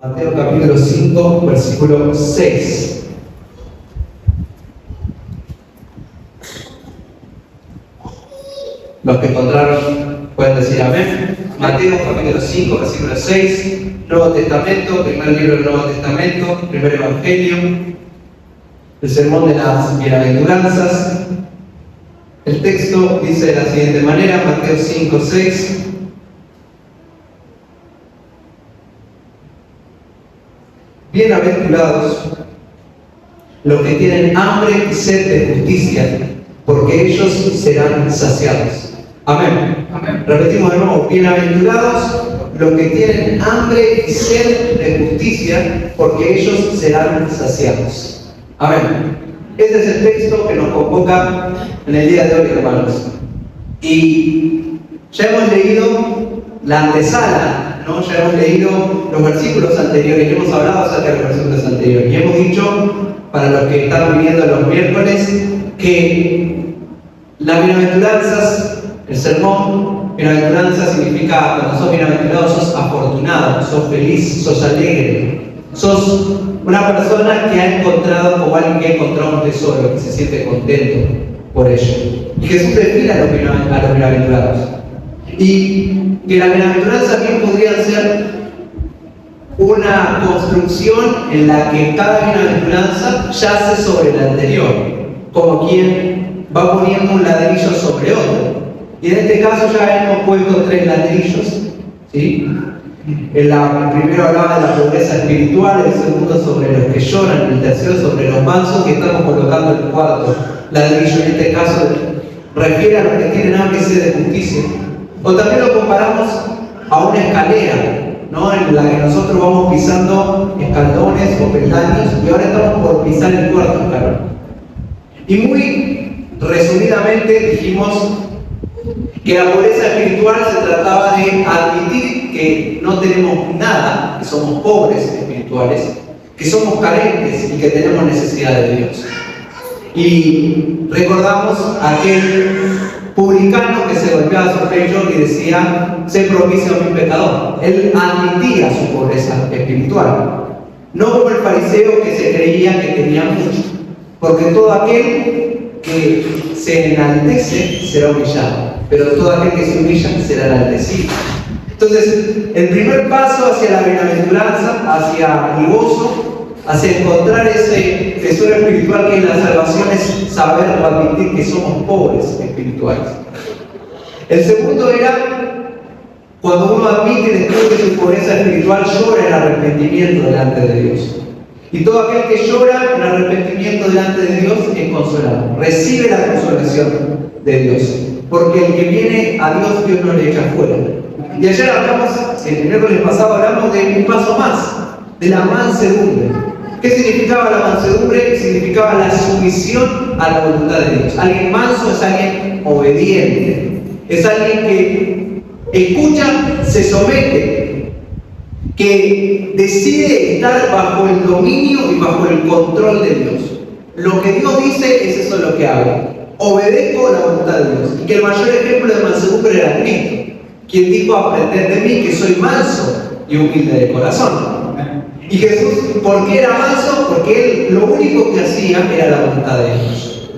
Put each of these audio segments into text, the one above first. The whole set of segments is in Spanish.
Mateo capítulo 5, versículo 6. Los que encontraron pueden decir amén. Mateo capítulo 5, versículo 6. Nuevo Testamento, primer libro del Nuevo Testamento, primer Evangelio. El sermón de las bienaventuranzas. El texto dice de la siguiente manera, Mateo 5, 6. Bienaventurados los que tienen hambre y sed de justicia, porque ellos serán saciados. Amén. Amén. Repetimos de nuevo, bienaventurados los que tienen hambre y sed de justicia, porque ellos serán saciados. Amén. Este es el texto que nos convoca en el día de hoy, hermanos. Y ya hemos leído la antesala, ¿no? Ya hemos leído los versículos anteriores, y hemos hablado acerca de los versículos anteriores. Y hemos dicho, para los que están viniendo los miércoles, que las bienaventuranzas, el sermón, bienaventuranza significa, cuando sos bienaventurado, sos afortunado, sos feliz, sos alegre, sos una persona que ha encontrado, o alguien que ha encontrado un tesoro, que se siente contento por ello. Y Jesús define a los bienaventurados. Y que las bienaventuranzas bien podrían ser una construcción en la que cada bienaventuranza yace sobre la anterior, como quien va poniendo un ladrillo sobre otro. Y en este caso ya hemos puesto 3 ladrillos, ¿sí? El primero hablaba de la pobreza espiritual, el segundo sobre los que lloran, el tercero sobre los mansos, que estamos colocando el cuarto ladrillo. En este caso refiere a los que tienen hambre y sed de justicia. O también lo comparamos a una escalera, ¿no? En la que nosotros vamos pisando escalones o peldaños, y ahora estamos por pisar el cuarto escalón. Y muy resumidamente dijimos que la pobreza espiritual se trataba de admitir que no tenemos nada, que somos pobres espirituales, que somos carentes y que tenemos necesidad de Dios. Y recordamos a aquel publicano que se golpeaba su pecho y decía: sé propicio a mi pecador. Él admitía su pobreza espiritual, no como el fariseo que se creía que tenía mucho, porque todo aquel que se enaltece será humillado, pero todo aquel que se humilla será enaltecido. Entonces, el primer paso hacia la bienaventuranza, hacia el gozo, hacia encontrar ese tesoro espiritual que es la salvación, es saber o admitir que somos pobres espirituales. El segundo era cuando uno admite y descubre su pobreza espiritual, llora en arrepentimiento delante de Dios. Y todo aquel que llora en arrepentimiento delante de Dios es consolado, recibe la consolación de Dios, porque el que viene a Dios, Dios no le echa fuera. Y ayer hablamos, el miércoles pasado hablamos de un paso más, de la mansedumbre. ¿Qué significaba la mansedumbre? Significaba la sumisión a la voluntad de Dios. Alguien manso es alguien obediente, es alguien que escucha, se somete, que decide estar bajo el dominio y bajo el control de Dios. Lo que Dios dice es eso lo que hago. Obedezco la voluntad de Dios. Y que el mayor ejemplo de mansedumbre era Cristo, quien dijo: aprended de mí, que soy manso y humilde de corazón. Y Jesús, ¿por qué era manso? Porque Él lo único que hacía era la voluntad de Dios.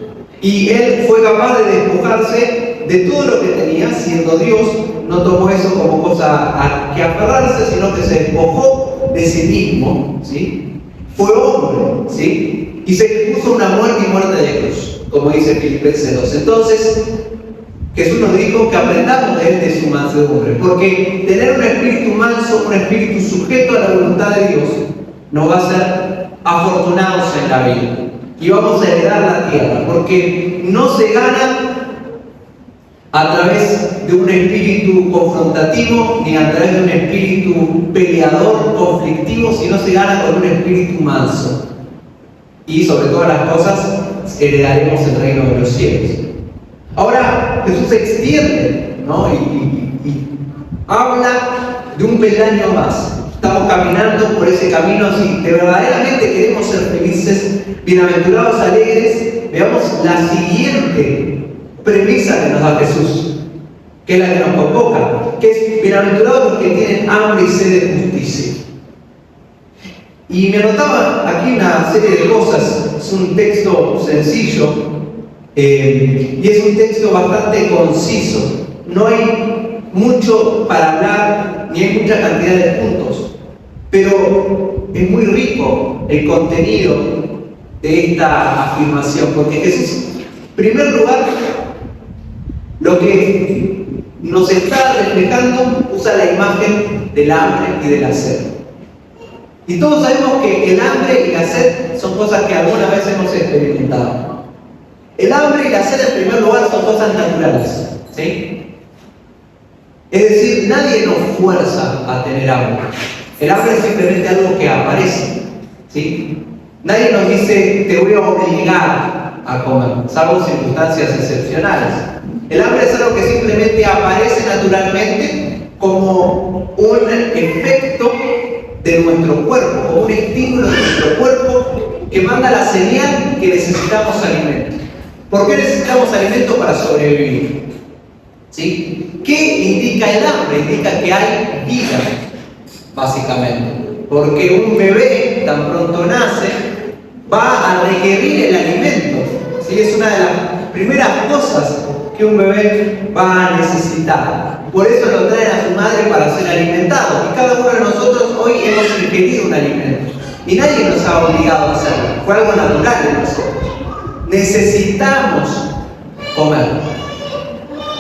Y Él fue capaz de despojarse de todo lo que tenía, siendo Dios. No tomó eso como cosa a que aferrarse, sino que se despojó de sí mismo, ¿sí? Fue hombre, ¿sí? Y se puso una muerte y muerte de cruz, como dice Filipenses 2. Entonces, Jesús nos dijo que aprendamos de Él, de su mansedumbre, porque tener un espíritu manso, un espíritu sujeto a la voluntad de Dios, nos va a hacer afortunados en la vida y vamos a heredar la tierra, porque no se gana a través de un espíritu confrontativo ni a través de un espíritu peleador, conflictivo, sino se gana con un espíritu manso. Y sobre todas las cosas heredaremos el reino de los cielos. Ahora Jesús se extiende, ¿no? y habla de un peldaño más. Estamos caminando por ese camino. Si de verdaderamente queremos ser felices, bienaventurados, alegres, veamos la siguiente premisa que nos da Jesús, que es la que nos convoca, que es: bienaventurados los que tienen hambre y sed de justicia. Y me anotaba aquí una serie de cosas. Es un texto sencillo y es un texto bastante conciso. No hay mucho para hablar ni hay mucha cantidad de puntos, pero es muy rico el contenido de esta afirmación, porque Jesús, en primer lugar, lo que nos está reflejando, usa la imagen del hambre y de la sed. Y todos sabemos que el hambre y la sed son cosas que alguna vez hemos experimentado. El hambre y la sed, en primer lugar, son cosas naturales, ¿sí? Es decir, nadie nos fuerza a tener hambre. El hambre es simplemente algo que aparece, ¿sí? Nadie nos dice, te voy a obligar a comer, salvo circunstancias excepcionales. El hambre es algo que simplemente aparece naturalmente como un efecto de nuestro cuerpo, como un estímulo de nuestro cuerpo que manda la señal que necesitamos alimento. ¿Por qué necesitamos alimento? Para sobrevivir, ¿sí? ¿Qué indica el hambre? Indica que hay vida, básicamente. Porque un bebé, tan pronto nace, va a requerir el alimento, ¿sí? Es una de las primeras cosas que un bebé va a necesitar. Por eso lo traen a su madre para ser alimentado. Y cada uno de nosotros hoy hemos ingerido un alimento. Y nadie nos ha obligado a hacerlo. Fue algo natural en nosotros. Necesitamos comer.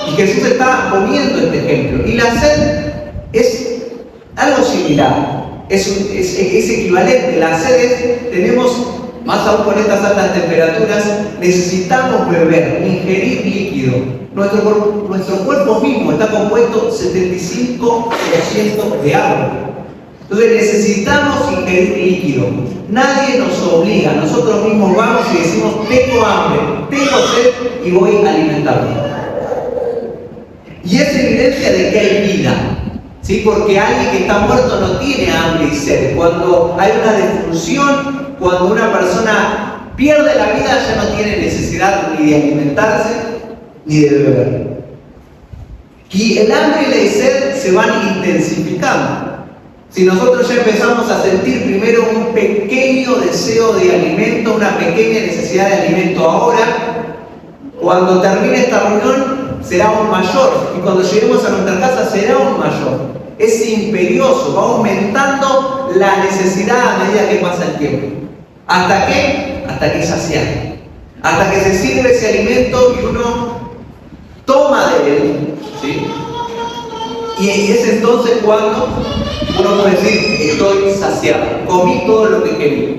Y Jesús está poniendo este ejemplo. Y la sed es algo similar. Es equivalente. La sed es, tenemos, más aún con estas altas temperaturas, necesitamos beber, ingerir líquido. Nuestro cuerpo mismo está compuesto 75% de agua. Entonces necesitamos ingerir líquido. Nadie nos obliga. Nosotros mismos vamos y decimos, tengo hambre, tengo sed y voy a alimentarme. Y es evidencia de que hay vida, ¿sí? Porque alguien que está muerto no tiene hambre y sed. Cuando hay una defunción, cuando una persona pierde la vida, ya no tiene necesidad ni de alimentarse ni de beber. Y el hambre y la sed se van intensificando. Si nosotros ya empezamos a sentir primero un pequeño deseo de alimento, una pequeña necesidad de alimento ahora, cuando termine esta reunión será aún mayor, y cuando lleguemos a nuestra casa será aún mayor. Es imperioso, va aumentando la necesidad a medida que pasa el tiempo. ¿Hasta qué? Hasta que es saciado. Hasta que se sirve ese alimento y uno toma de él, ¿sí? Y es entonces cuando uno puede decir, estoy saciado, comí todo lo que quería.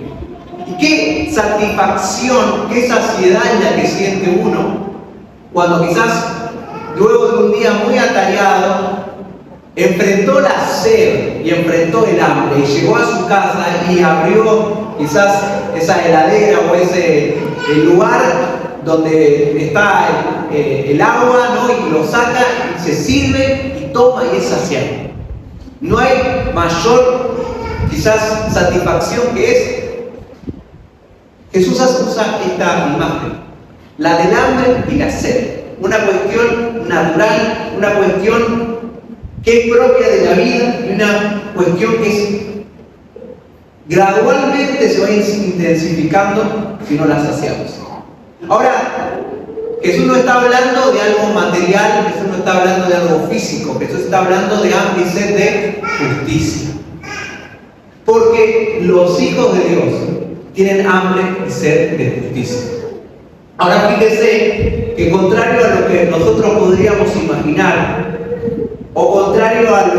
Y qué satisfacción, qué saciedad es la que siente uno cuando quizás luego de un día muy atareado enfrentó la sed y enfrentó el hambre y llegó a su casa y abrió quizás esa heladera o ese lugar donde está el agua, ¿no? Y lo saca y se sirve y toma y es saciado. No hay mayor quizás satisfacción que es. Jesús usa esta imagen, la del hambre y la sed, una cuestión natural, una cuestión que es propia de la vida y una cuestión que es gradualmente se va intensificando si no la saciamos. Ahora, Jesús no está hablando de algo material, Jesús no está hablando de algo físico, Jesús está hablando de hambre y sed de justicia. Porque los hijos de Dios tienen hambre y sed de justicia. Ahora fíjese que contrario a lo que nosotros podríamos imaginar, o contrario a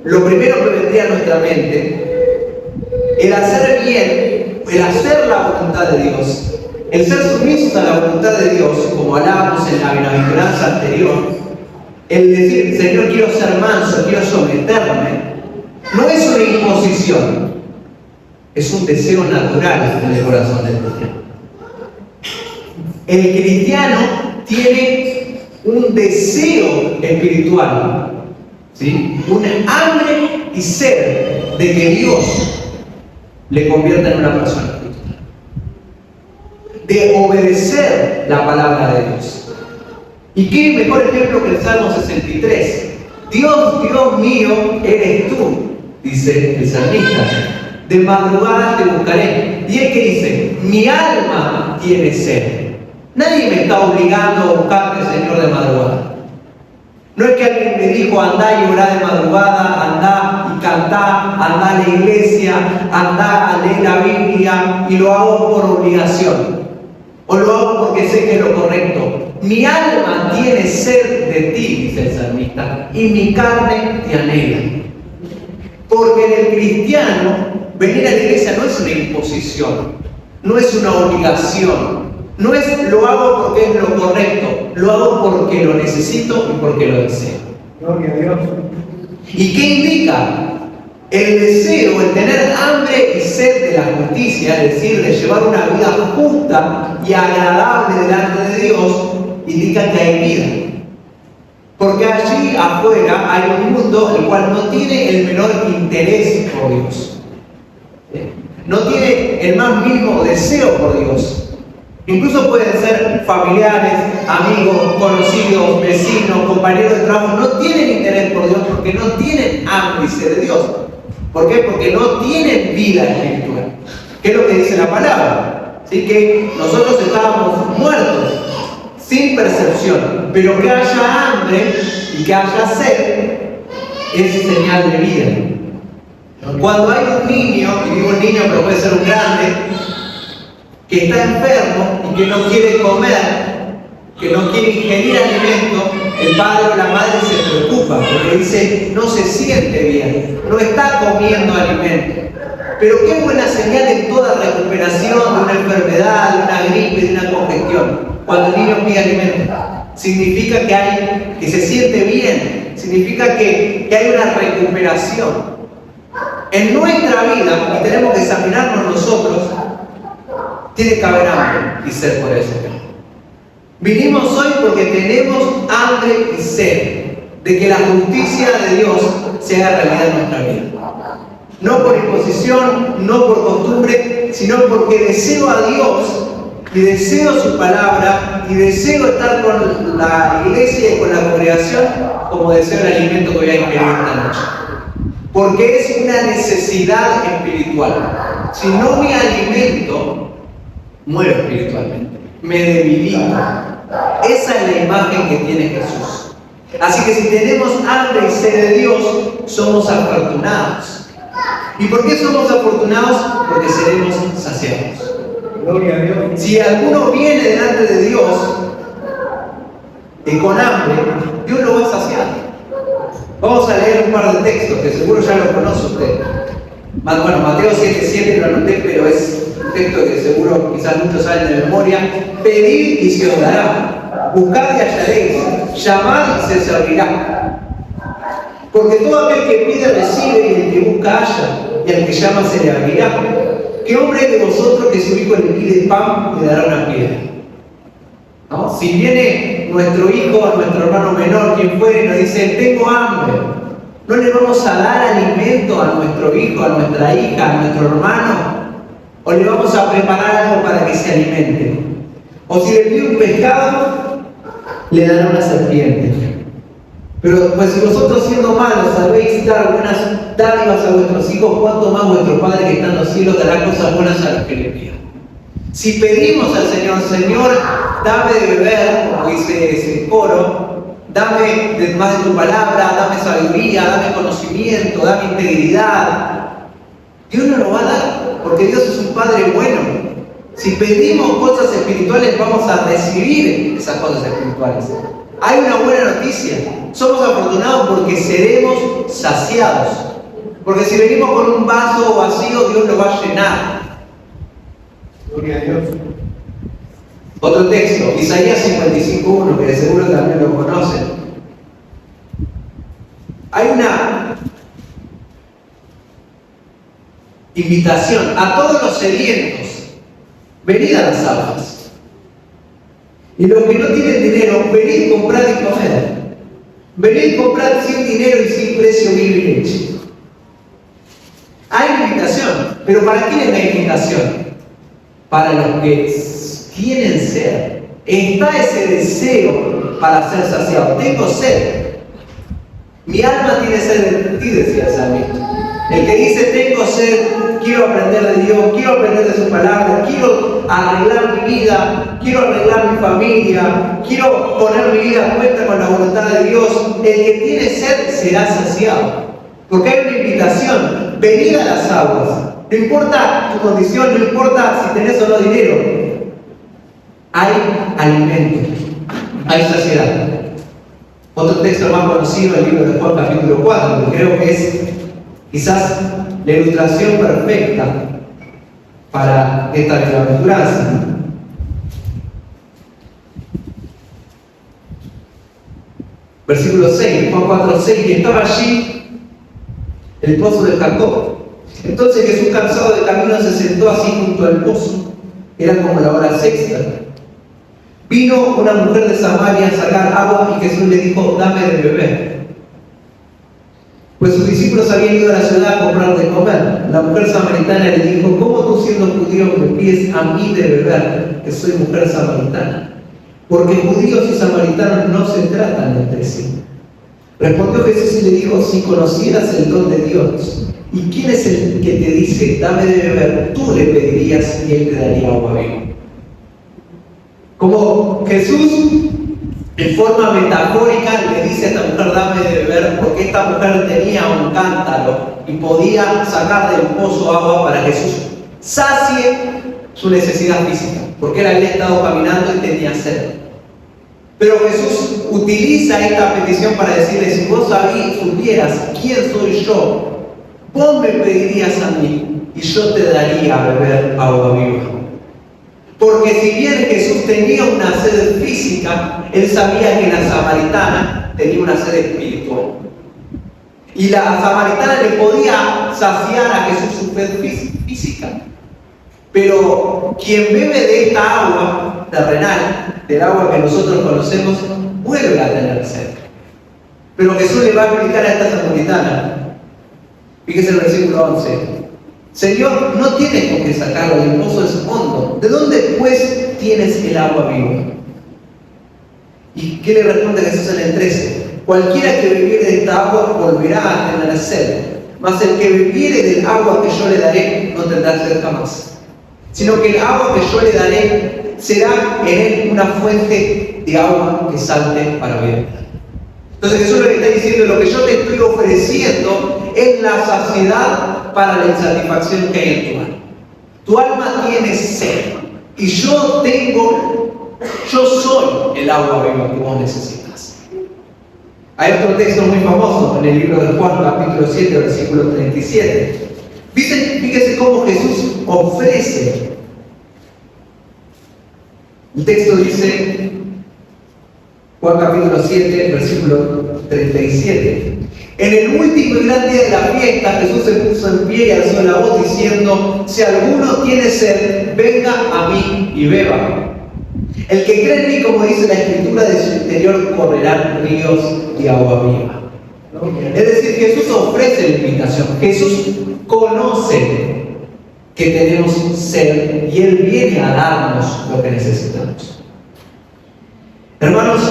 lo primero que vendría a nuestra mente, el hacer bien, el hacer la voluntad de Dios, el ser sumisos a la voluntad de Dios, como hablábamos en la bienaventuranza anterior, el decir, Señor, quiero ser manso, quiero someterme, no es una imposición, es un deseo natural en el corazón del cristiano. El cristiano tiene un deseo espiritual, ¿sí? Un hambre y sed de que Dios le convierta en una persona espiritual, de obedecer la palabra de Dios. ¿Y qué mejor ejemplo que el Salmo 63? Dios, Dios mío, eres tú, dice el salmista. De madrugada te buscaré. Y es que dice, mi alma tiene sed. Nadie me está obligando a buscarte, Señor, de madrugada. No es que alguien me dijo, andá y orá de madrugada, andá y cantá, andá a la iglesia, andá a leer la Biblia, y lo hago por obligación. O lo hago porque sé que es lo correcto. Mi alma tiene sed de ti, dice el salmista, y mi carne te anhela. Porque en el cristiano, venir a la iglesia no es una imposición, no es una obligación. No es lo hago porque es lo correcto, lo hago porque lo necesito y porque lo deseo. Gloria a Dios. ¿Y qué indica? El deseo, el tener hambre y sed de la justicia, es decir, de llevar una vida justa y agradable delante de Dios, indica que hay vida. Porque allí afuera hay un mundo el cual no tiene el menor interés por Dios. No tiene el más mínimo deseo por Dios. Incluso pueden ser familiares, amigos, conocidos, vecinos, compañeros de trabajo. No tienen interés por Dios porque no tienen hambre y sed de Dios. ¿Por qué? Porque no tienen vida espiritual. ¿Qué es lo que dice la palabra? ¿Sí? Que nosotros estábamos muertos, sin percepción. Pero que haya hambre y que haya sed es señal de vida. Cuando hay un niño, y digo un niño pero puede ser un grande, que está enfermo y que no quiere comer, que no quiere ingerir alimento, el padre o la madre se preocupa porque dice, no se siente bien, no está comiendo alimento. Pero qué buena señal en toda recuperación de una enfermedad, de una gripe, de una congestión, cuando el niño pide alimento. Significa que se siente bien, significa que hay una recuperación. En nuestra vida, y tenemos que examinarnos nosotros, tiene que haber hambre y sed por eso. Vinimos hoy porque tenemos hambre y sed de que la justicia de Dios se haga realidad en nuestra vida. No por imposición, no por costumbre, sino porque deseo a Dios y deseo su palabra y deseo estar con la iglesia y con la congregación como deseo el alimento que voy a ingerir esta noche. Porque es una necesidad espiritual. Si no me alimento, muero espiritualmente, me debilito. Esa es la imagen que tiene Jesús. Así que si tenemos hambre y sed de Dios, somos afortunados. ¿Y por qué somos afortunados? Porque seremos saciados. Gloria a Dios. Si alguno viene delante de Dios con hambre, Dios lo va a saciar. Vamos a leer un par de textos que seguro ya lo conoce usted. Bueno, Mateo 7:7 lo anoté, pero es un texto que seguro quizás muchos saben de memoria. Pedid y se os dará, buscad y hallaréis, llamad y se os abrirá. Porque todo aquel que pide recibe, y el que busca halla, y al que llama se le abrirá. ¿Qué hombre de vosotros que su hijo le pide pan le dará una piedra? ¿No? Si viene nuestro hijo, nuestro hermano menor, quien fuere, y nos dice, tengo hambre, ¿no le vamos a dar alimento a nuestro hijo, a nuestra hija, a nuestro hermano? ¿O le vamos a preparar algo para que se alimente? O si le pide un pescado, le dará una serpiente. Pero pues si vosotros siendo malos sabéis dar buenas dádivas a vuestros hijos, ¿cuánto más vuestro Padre que está en los cielos dará cosas buenas a los que le pidan? Si pedimos al Señor, Señor, dame de beber, como dice ese coro, dame más de tu palabra, dame sabiduría, dame conocimiento, dame integridad, Dios nos lo va a dar, porque Dios es un Padre bueno. Si pedimos cosas espirituales, vamos a recibir esas cosas espirituales. Hay una buena noticia. Somos afortunados porque seremos saciados. Porque si venimos con un vaso vacío, Dios lo va a llenar. Gloria a Dios. Otro texto, Isaías 55:1, que de seguro también lo conocen. Hay una invitación a todos los sedientos. Venid a las aguas. Y los que no tienen dinero, venid, comprad y comed. Venid, comprad sin dinero y sin precio vino y leche. Hay invitación, pero ¿para quién es la invitación? Para los que quieren ser. Está ese deseo para ser saciado. Tengo sed. Mi alma tiene sed de ti, decía el salmista. El que dice tengo sed, quiero aprender de Dios, quiero aprender de su palabra, quiero arreglar mi vida, quiero arreglar mi familia, quiero poner mi vida a cuenta con la voluntad de Dios. El que tiene sed será saciado. Porque hay una invitación, venid a las aguas. No importa tu condición, no importa si tenés o no dinero. Hay alimento, hay saciedad. Otro texto más conocido, el libro de Juan capítulo 4, que creo que es quizás la ilustración perfecta para esta bienaventuranza. Versículo 6, Juan 4, 6, y estaba allí el pozo de Jacob. Entonces Jesús, cansado de camino, se sentó así junto al pozo. Era como la hora sexta. Vino una mujer de Samaria a sacar agua y Jesús le dijo, dame de beber. Pues sus discípulos habían ido a la ciudad a comprar de comer. La mujer samaritana le dijo, ¿cómo tú siendo judío me pides a mí de beber, que soy mujer samaritana? Porque judíos y samaritanos no se tratan entre sí. Respondió Jesús y le dijo, si conocieras el don de Dios, ¿y quién es el que te dice, dame de beber? Tú le pedirías y él te daría agua viva. Como Jesús, en forma metafórica, le dice a esta mujer, dame de beber, porque esta mujer tenía un cántaro y podía sacar del pozo agua para que Jesús sacie su necesidad física, porque él había estado caminando y tenía sed. Pero Jesús utiliza esta petición para decirle, si vos supieras quién soy yo, vos me pedirías a mí y yo te daría a beber agua viva. Porque si bien Jesús tenía una sed física, él sabía que la samaritana tenía una sed espiritual. Y la samaritana le podía saciar a Jesús su sed física. Pero quien bebe de esta agua terrenal, del agua que nosotros conocemos, vuelve a tener sed. Pero Jesús le va a explicar a esta samaritana. Fíjese el versículo 11. Señor, no tienes con qué sacarlo, el pozo es hondo. ¿De dónde pues tienes el agua viva? ¿Y qué le responde Jesús en el 13? Cualquiera que bebiere de esta agua volverá a tener sed, mas el que bebiere del agua que yo le daré no tendrá sed jamás, sino que el agua que yo le daré será en él una fuente de agua que salte para beber. Entonces Jesús lo que está diciendo, lo que yo te estoy ofreciendo es la saciedad para la insatisfacción que hay en tu alma. Tu alma tiene sed y yo soy el agua viva que vos necesitas. Hay otro texto muy famoso en el libro de Juan, capítulo 7, versículo 37. Fíjese cómo Jesús ofrece. El texto dice, Juan capítulo 7, versículo 37. En el último y gran día de la fiesta, Jesús se puso en pie y alzó la voz diciendo, si alguno tiene sed, venga a mí y beba. El que cree en mí, como dice la Escritura, de su interior correrán ríos de agua viva. Es decir, Jesús ofrece la invitación. Jesús conoce que tenemos sed y Él viene a darnos lo que necesitamos. Hermanos,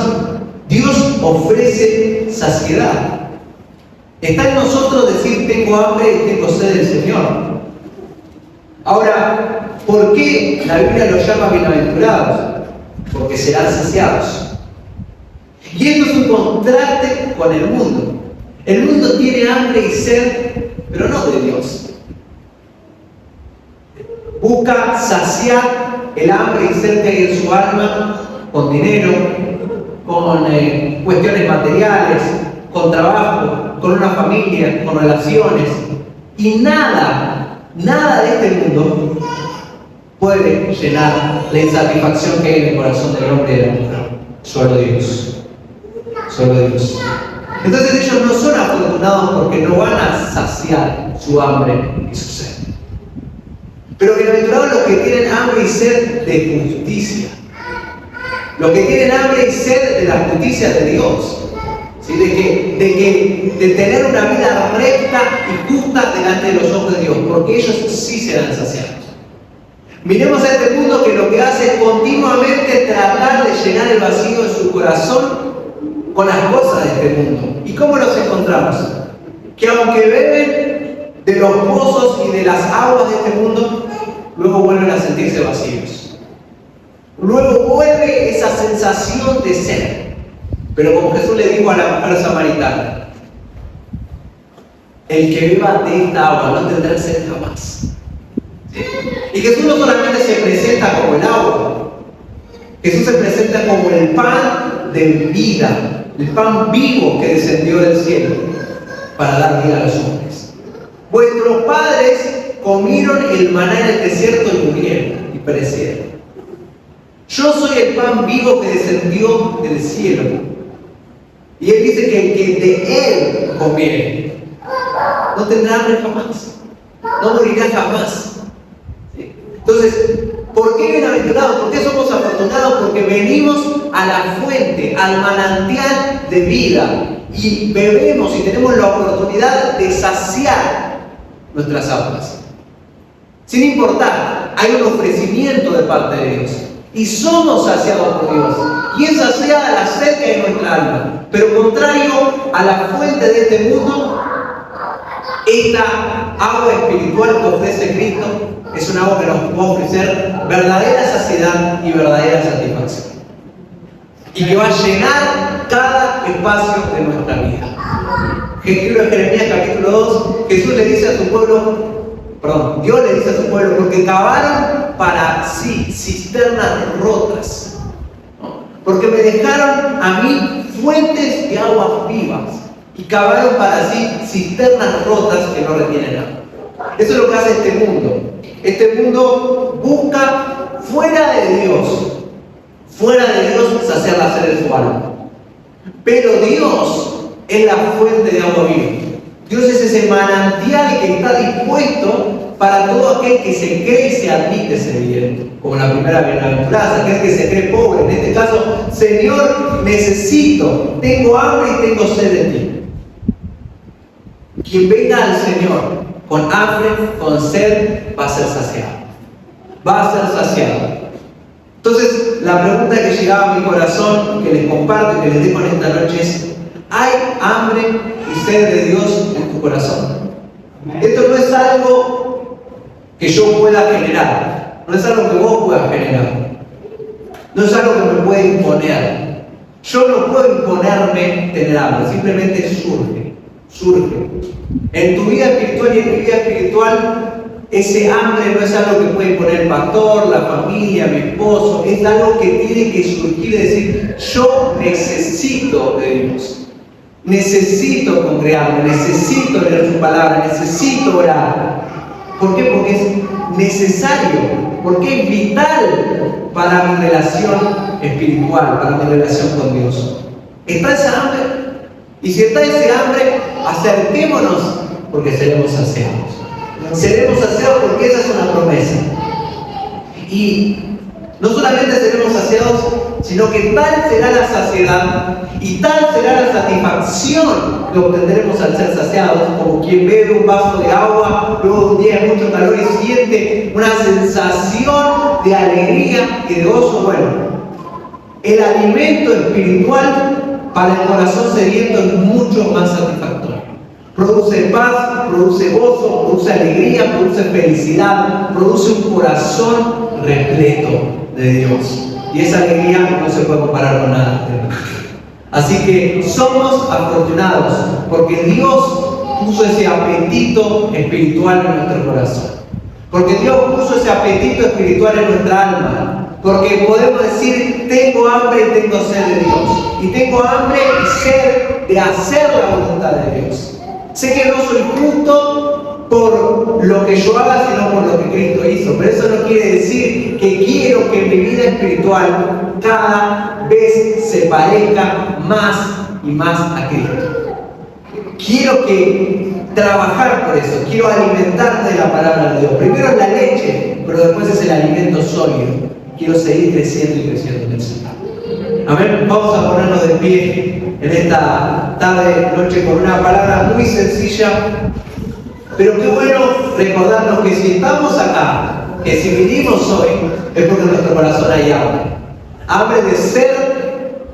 Dios ofrece saciedad. Está en nosotros decir, tengo hambre y tengo sed del Señor. Ahora, ¿por qué la Biblia los llama bienaventurados? Porque serán saciados. Y esto es un contraste con el mundo. El mundo tiene hambre y sed, pero no de Dios. Busca saciar el hambre y sed que hay en su alma con dinero, con cuestiones materiales, con trabajo, con una familia, con relaciones. Y nada de este mundo puede llenar la insatisfacción que hay en el corazón del hombre y de la mujer. Solo Dios. Solo Dios. Entonces ellos no son afortunados porque no van a saciar su hambre y su sed. Pero bienaventurados los que tienen hambre y sed de justicia. Los que tienen hambre y sed de la justicia de Dios. ¿Sí? De tener una vida recta y justa delante de los ojos de Dios. Porque ellos sí serán saciados. Miremos a este mundo que lo que hace es continuamente tratar de llenar el vacío en su corazón con las cosas de este mundo. ¿Y cómo los encontramos? Que aunque beben, de los pozos y de las aguas de este mundo, luego vuelven a sentirse vacíos. Luego vuelve esa sensación de sed. Pero como Jesús le dijo a la mujer samaritana, el que beba de esta agua no tendrá sed jamás. ¿Sí? Y Jesús no solamente se presenta como el agua, Jesús se presenta como el pan de vida, el pan vivo que descendió del cielo para dar vida a los hombres. Vuestros padres comieron el maná en el desierto y murieron y perecieron. Yo soy el pan vivo que descendió del cielo. Y Él dice que el que de Él comiere no tendrá hambre jamás, no morirá jamás. ¿Sí? Entonces, ¿por qué bienaventurados? ¿Por qué somos afortunados? Porque venimos a la fuente, al manantial de vida y bebemos y tenemos la oportunidad de saciar nuestras almas. Sin importar, hay un ofrecimiento de parte de Dios y somos saciados por Dios. Y es saciada la sed que hay en nuestra alma. Pero contrario a la fuente de este mundo, esta agua espiritual que ofrece Cristo es un agua que nos puede ofrecer verdadera saciedad y verdadera satisfacción. Y que va a llenar cada espacio de nuestra vida. En el libro de Jeremías capítulo 2, Jesús le dice a su pueblo, Dios le dice a su pueblo, porque cavaron para sí cisternas rotas. Porque me dejaron a mí fuentes de aguas vivas y cavaron para sí cisternas rotas que no retienen agua. Eso es lo que hace este mundo. Este mundo busca fuera de Dios saciar la sed de su alma. Pero Dios es la fuente de agua viva. Dios es ese manantial que está dispuesto para todo aquel que se cree y se admite ser bien, como la primera bienaventuranza, aquel que se cree pobre. En este caso, Señor, necesito, tengo hambre y tengo sed de ti. Quien venga al Señor con hambre, con sed, va a ser saciado. Va a ser saciado. Entonces, la pregunta que llegaba a mi corazón, que les comparto y que les dejo en esta noche es: ¿hay hambre y sed de Dios en tu corazón? Esto no es algo que yo pueda generar, no es algo que vos puedas generar, no es algo que me pueda imponer. Yo no puedo imponerme tener hambre, simplemente surge. En tu vida espiritual y en mi vida espiritual, ese hambre no es algo que puede imponer el pastor, la familia, mi esposo, es algo que tiene que surgir y decir: yo necesito de Dios. Necesito congregarme, necesito leer su palabra, necesito orar. ¿Por qué? Porque es necesario, porque es vital para mi relación espiritual, para mi relación con Dios. ¿Está esa hambre? Y si está ese hambre, acerquémonos porque seremos saciados. Seremos saciados porque esa es una promesa. Y no solamente seremos saciados, sino que tal será la saciedad y tal será la satisfacción que obtendremos al ser saciados, como quien bebe un vaso de agua luego de un día de mucho calor y siente una sensación de alegría y de gozo. Bueno, el alimento espiritual para el corazón sediento es mucho más satisfactorio. Produce paz, produce gozo, produce alegría, produce felicidad, produce un corazón repleto de Dios. Y esa alegría no se puede comparar con nada. Así que somos afortunados porque Dios puso ese apetito espiritual en nuestro corazón. Porque Dios puso ese apetito espiritual en nuestra alma. Porque podemos decir: tengo hambre y tengo sed de Dios. Y tengo hambre y sed de hacer la voluntad de Dios. Sé que no soy justo por lo que yo haga, sino por lo que Cristo hizo. Pero eso no quiere decir que quiero que mi vida espiritual cada vez se parezca más y más a Cristo. Quiero trabajar por eso. Quiero alimentarme de la palabra de Dios. Primero es la leche, pero después es el alimento sólido. Quiero seguir creciendo y creciendo en el Señor. Amén. Vamos a ponernos de pie en esta tarde, noche, con una palabra muy sencilla, pero qué bueno recordarnos que si estamos acá, que si vinimos hoy, es porque en nuestro corazón hay hambre. Hambre de ser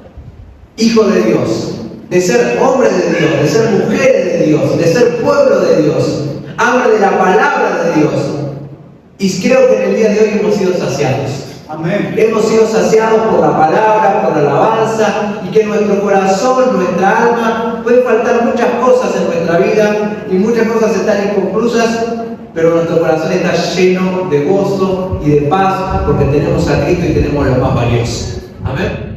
hijo de Dios, de ser hombre de Dios, de ser mujeres de Dios, de ser pueblo de Dios. hambre de la palabra de Dios. Y creo que en el día de hoy hemos sido saciados. Amén. Hemos sido saciados por la palabra, por la alabanza, y que nuestro corazón, nuestra alma, puede faltar muchas cosas en nuestra vida y muchas cosas están inconclusas, pero nuestro corazón está lleno de gozo y de paz porque tenemos a Cristo y tenemos lo más valioso. Amén.